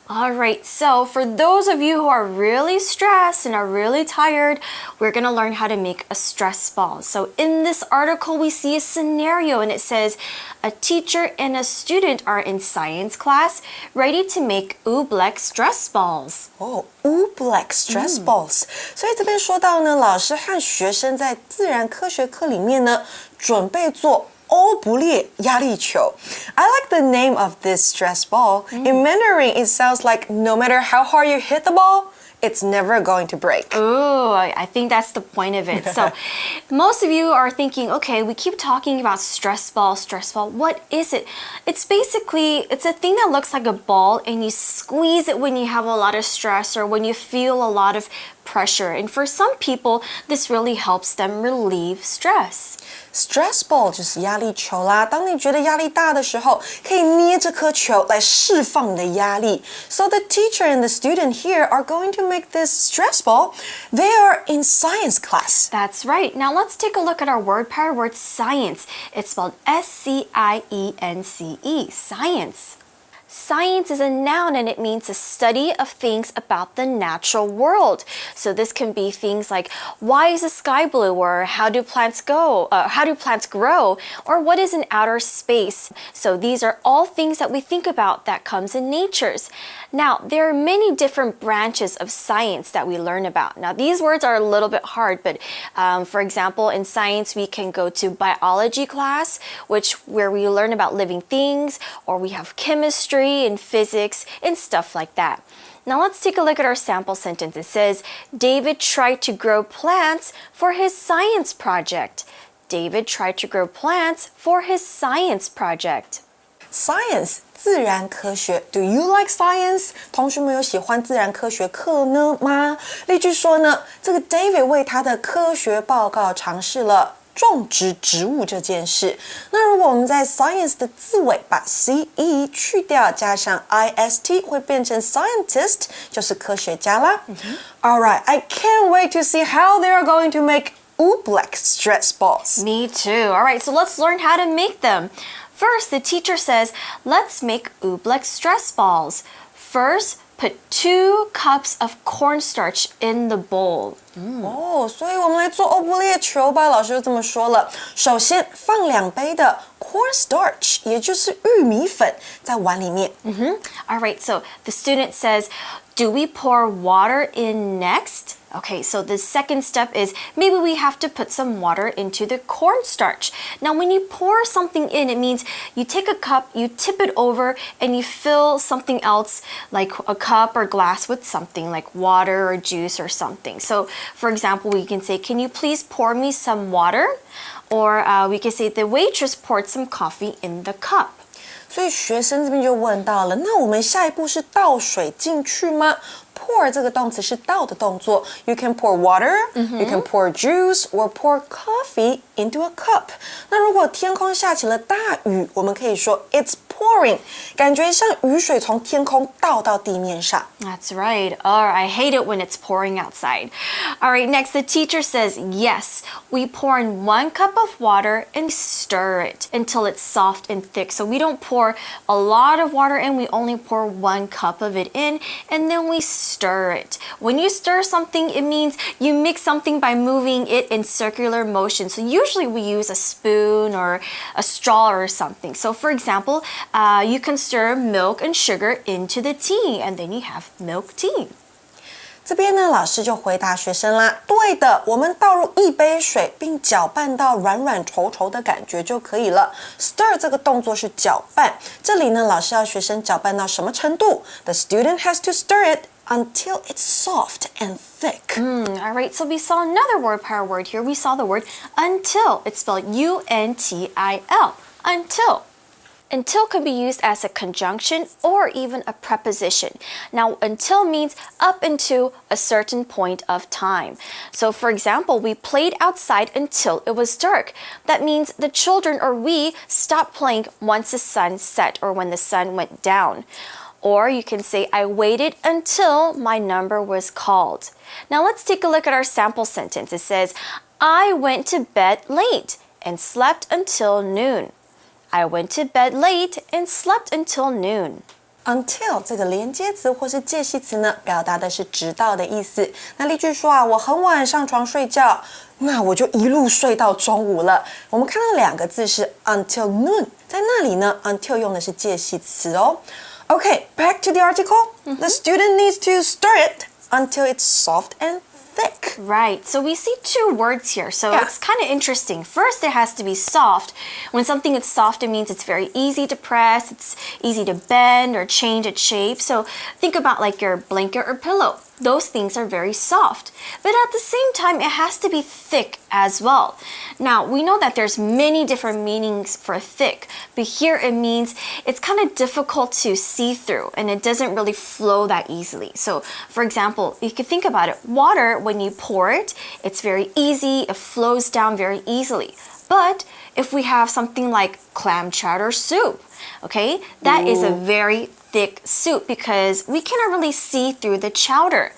All right, so for those of you who are really stressed and are really tired, we're going to learn how to make a stress ball. So in this article, we see a scenario and it says, a teacher and a student are in science class, ready to make oobleck stress balls. Oh, oobleck stress balls. 所以这边说到呢，老师和学生在自然科学课里面呢，准备做欧不列压力球. I like the name of this stress ball. In Mandarin, it sounds like no matter how hard you hit the ball, it's never going to break. Ooh, I think that's the point of it. So most of you are thinking, okay, we keep talking about stress ball. What is it? It's a thing that looks like a ball and you squeeze it when you have a lot of stress or when you feel a lot of pressure. And for some people, this really helps them relieve stress. Stress ball 就是压力球啦。当你觉得压力大的时候，可以捏这颗球来释放你的压力。So the teacher and the student here are going to make this stress ball. They are in science class. That's right. Now let's take a look at our word pair word science. It's spelled S-C-I-E-N-C-E, science. Science is a noun and it means the study of things about the natural world. So this can be things like why is the sky blue, or how do plants grow, or what is in outer space. So these are all things that we think about that comes in natures. Now there are many different branches of science that we learn about. Now these words are a little bit hard, but for example, in science we can go to biology class, where we learn about living things, or we have chemistry and physics and stuff like that. Now let's take a look at our sample sentence. It says, David tried to grow plants for his science project. David tried to grow plants for his science project. Science 自然科学 Do you like science? 同学们有喜欢自然科学课呢吗？例句说呢，这个 David 为他的科学报告尝试了种植植物这件事。那如果我们在 science 的字尾把 ce 去掉，加上 ist 会变成 scientist， 就是科学家啦。All right, I can't wait to see how they are going to make oobleck stress balls. Me too. All right, so let's learn how to make them. First, the teacher says, let's make oobleck stress balls. First, put 2 cups of cornstarch in the bowl. 所以我们来做欧不列球吧。老师就这么说了。首先放2杯的 cornstarch， 也就是玉米粉，在碗里面。All right, so the student says, do we pour water in next? Okay, so the second step is maybe we have to put some water into the cornstarch. Now, when you pour something in, it means you take a cup, you tip it over, and you fill something else, like a cup or glass, with something like water or juice or something. So, for example, we can say, can you please pour me some water? Or we can say, the waitress poured some coffee in the cup. 所以学生这边就问到了，那我们下一步是倒水进去吗？Pour 这个动词是倒的动作。You can pour water, you can pour juice, or pour coffee into a cup. 那如果天空下起了大雨，我们可以说 It's pouring， 感觉像雨水从天空倒到地面上。That's right. I hate it when it's pouring outside. All right, next the teacher says, yes, we pour in 1 cup of water and stir it until it's soft and thick. So we don't pour a lot of water in, we only pour 1 cup of it in, and then we stir it. When you stir something, it means you mix something by moving it in circular motion. So usually we use a spoon or a straw or something. So for example, you can stir milk and sugar into the tea, and then you have milk tea. 这边呢，老师就回答学生啦，对的，我们倒入1杯水，并搅拌到软软稠稠的感觉就可以了。Stir 这个动作是搅拌，这里呢，老师要学生搅拌到什么程度？ The student has to stir it until it's soft and thick. All right, so we saw another word pair word here. We saw the word until. It's spelled U-N-T-I-L. Until. Until can be used as a conjunction or even a preposition. Now, until means up until a certain point of time. So, for example, we played outside until it was dark. That means the children or we stopped playing once the sun set or when the sun went down. Or you can say, I waited until my number was called. Now, let's take a look at our sample sentence. It says, I went to bed late and slept until noon. I went to bed late and slept until noon. until 这个连接词或是介系词呢，表达的是直到的意思。那例句说啊，我很晚上床睡觉，那我就一路睡到中午了。我们看到两个字是 until noon， 在那里呢 until 用的是介系词哦。Okay, back to the article. The student needs to stir it until it's soft and thick. Right, so we see two words here, so it's kind of interesting. First, it has to be soft. When something is soft, it means it's very easy to press, it's easy to bend or change its shape. So think about like your blanket or pillow. Those things are very soft. But at the same time, it has to be thick as well. Now, we know that there's many different meanings for thick, but here it means it's kind of difficult to see through and it doesn't really flow that easily. So, for example, you could think about it. Water, when you pour it, it's very easy, it flows down very easily. But if we have something like clam chowder soup, okay, that is a very thick soup because we cannot really see through the chowder.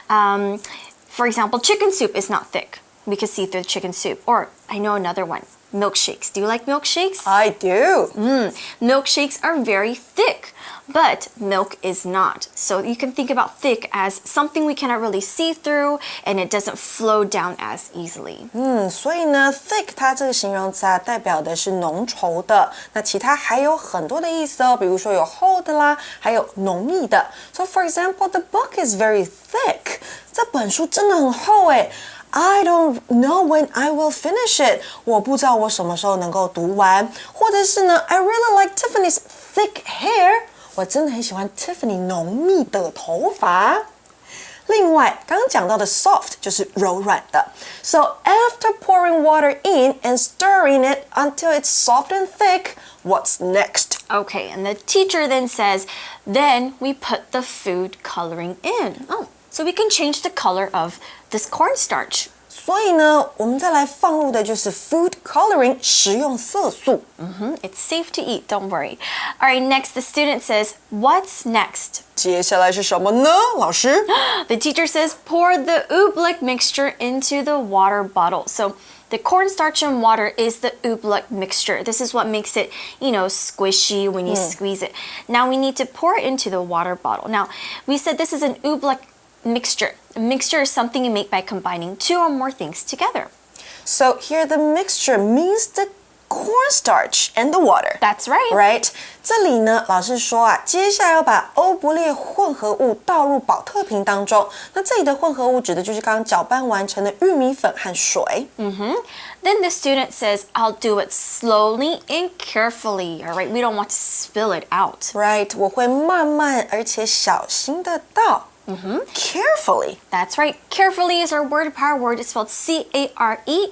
For example, chicken soup is not thick. We can see through the chicken soup. Or I know another one, milkshakes. Do you like milkshakes? I do. Milkshakes are very thick, but milk is not. So you can think about thick as something we cannot really see through and it doesn't flow down as easily. 所以呢 thick 它这个形容词啊，代表的是浓稠的。那其他还有很多的意思哦，比如说有厚的啦，还有浓密的。So for example, the book is very thick. 这本书真的很厚诶。I don't know when I will finish it. 我不知道我什么时候能够读完。或者是呢 I really like Tiffany's thick hair. 我真的很喜欢 Tiffany 浓密的头发。另外，刚刚讲到的 soft 就是柔软的。So after pouring water in and stirring it until it's soft and thick, what's next? Okay, and the teacher then says, then we put the food coloring in. Oh, so we can change the color of this cornstarch. 所以呢，我们再来放入的就是 food coloring 食用色素。It's safe to eat, don't worry. All right, next the student says, what's next? 接下来是什么呢，老师？ The teacher says, pour the oobleck mixture into the water bottle. So the cornstarch and water is the oobleck mixture. This is what makes it, squishy when you squeeze it. Now we need to pour it into the water bottle. Now, we said this is an oobleck mixture. A mixture is something you make by combining two or more things together. So here the mixture means the cornstarch and the water. That's right. Right? 这里呢，老师说啊，接下来要把欧不列混合物倒入保特瓶当中。那这里的混合物指的就是刚刚搅拌完成的玉米粉和水。Then the student says, I'll do it slowly and carefully. All right, we don't want to spill it out. Right? 我会慢慢而且小心的倒。Carefully. That's right. Carefully is our word power word. It's spelled C-A-R-E-F-U-L-L-Y.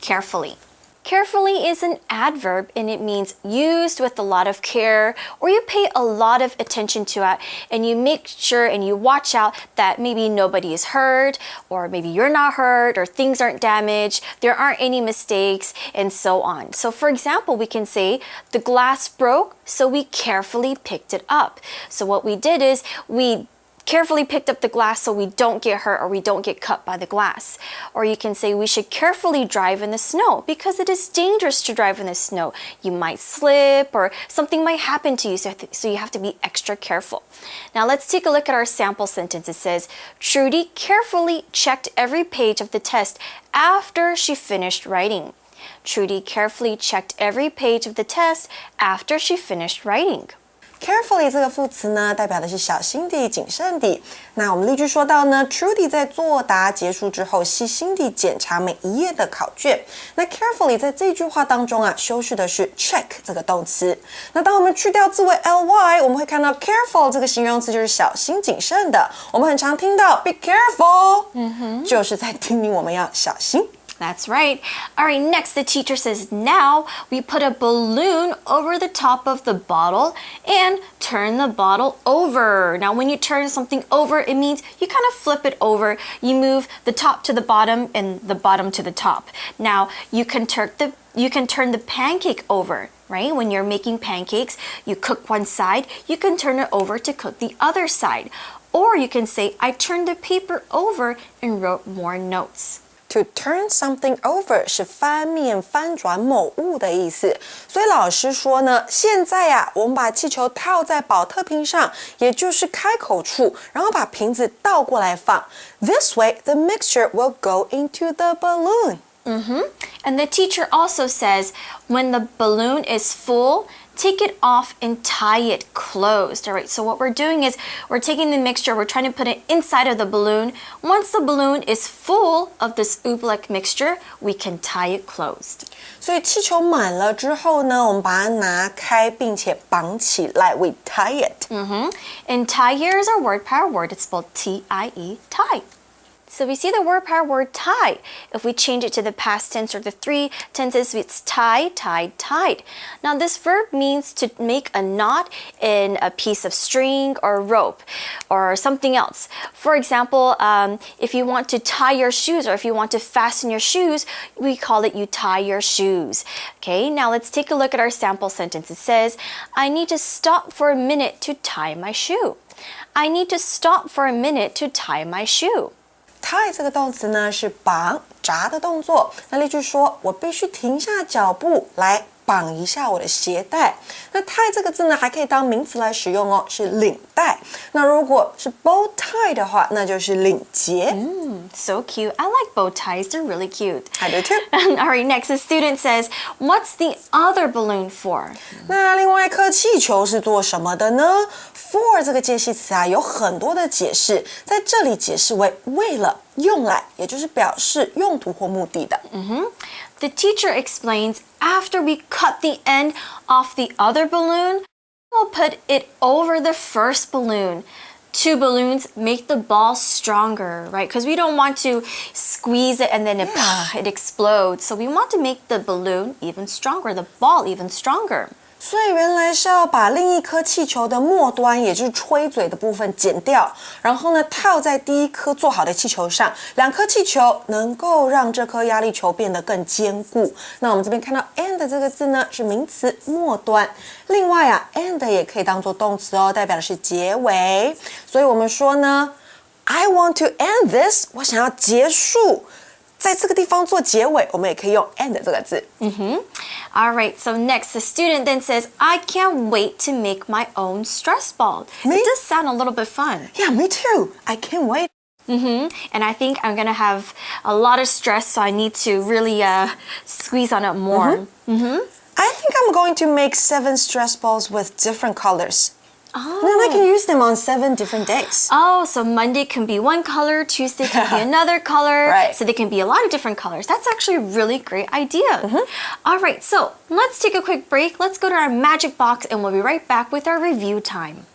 Carefully. Carefully is an adverb and it means used with a lot of care, or you pay a lot of attention to it and you make sure and you watch out that maybe nobody is hurt, or maybe you're not hurt, or things aren't damaged, there aren't any mistakes, and so on. So for example, we can say the glass broke, so we carefully picked it up. So what we did is we carefully picked up the glass so we don't get hurt or we don't get cut by the glass. Or you can say we should carefully drive in the snow because it is dangerous to drive in the snow. You might slip or something might happen to you, so you have to be extra careful. Now let's take a look at our sample sentence. It says, Trudy carefully checked every page of the test after she finished writing. Trudy carefully checked every page of the test after she finished writing. Carefully 这个副词呢，代表的是小心地、谨慎地。那我们例句说到呢 ，Trudy 在作答结束之后，细心地检查每一页的考卷。那 carefully 在这句话当中啊，修饰的是 check 这个动词。那当我们去掉字尾 ly， 我们会看到 careful 这个形容词就是小心谨慎的。我们很常听到 be careful，就是在叮咛我们要小心。That's right. All right, next the teacher says, now we put a balloon over the top of the bottle and turn the bottle over. Now, when you turn something over, it means you kind of flip it over. You move the top to the bottom and the bottom to the top. Now, you can turn the pancake over. Right? When you're making pancakes, you cook one side, you can turn it over to cook the other side. Or you can say, I turned the paper over and wrote more notes. To turn something over 是翻面翻转某物的意思，所以老师说呢，现在呀，我们把气球套在保特瓶上，也就是开口处，然后把瓶子倒过来放。This way, the mixture will go into the balloon. And the teacher also says when the balloon is full, take it off and tie it closed. All right, so what we're doing is we're taking the mixture, we're trying to put it inside of the balloon. Once the balloon is full of this oobleck mixture, we can tie it closed. 所以气球满了之后呢，我们把它拿开，并且绑起来。We tie it. And tie here is our word power word. It's spelled T-I-E, tie. So we see the word power word tie. If we change it to the past tense or the three tenses, it's tie, tied, tied. Now this verb means to make a knot in a piece of string or rope or something else. For example, if you want to tie your shoes or if you want to fasten your shoes, we call it you tie your shoes. Okay, now let's take a look at our sample sentence. It says, I need to stop for a minute to tie my shoe. I need to stop for a minute to tie my shoe. Tie 这个动词呢是绑扎的动作。那例句说，我必须停下脚步来绑一下我的鞋带。那 tie 这个字呢还可以当名词来使用哦，是领带。那如果是 bow tie 的话，那就是领结。So cute. I like bow ties. They're really cute. I do too. All right, next the student says, what's the other balloon for? 那另外一颗气球是做什么的呢？ For 这个介系词啊，有很多的解释，在这里解释为为了、用来，也就是表示用途或目的的。The teacher explains, after we cut the end off the other balloon, we'll put it over the first balloon. Two balloons make the ball stronger, right? Because we don't want to squeeze it and then it explodes. So we want to make the balloon even stronger, the ball even stronger. 所以原来是要把另一颗气球的末端，也就是吹嘴的部分剪掉，然后呢套在第一颗做好的气球上，两颗气球能够让这颗压力球变得更坚固。那我们这边看到 end 这个字呢是名词末端，另外啊 end 也可以当做动词哦，代表的是结尾。所以我们说呢 I want to end this， 我想要结束。在这个地方做结尾，我们也可以用 end 这个字。All right, so next the student then says, I can't wait to make my own stress ball. It does sound a little bit fun. Yeah, me too. I can't wait. And I think I'm going to have a lot of stress, so I need to really squeeze on it more. I think I'm going to make 7 stress balls with different colors. And then I can use them on 7 different days. Oh, so Monday can be one color, Tuesday can be another color. Right. So they can be a lot of different colors. That's actually a really great idea. All right, so let's take a quick break. Let's go to our magic box and we'll be right back with our review time.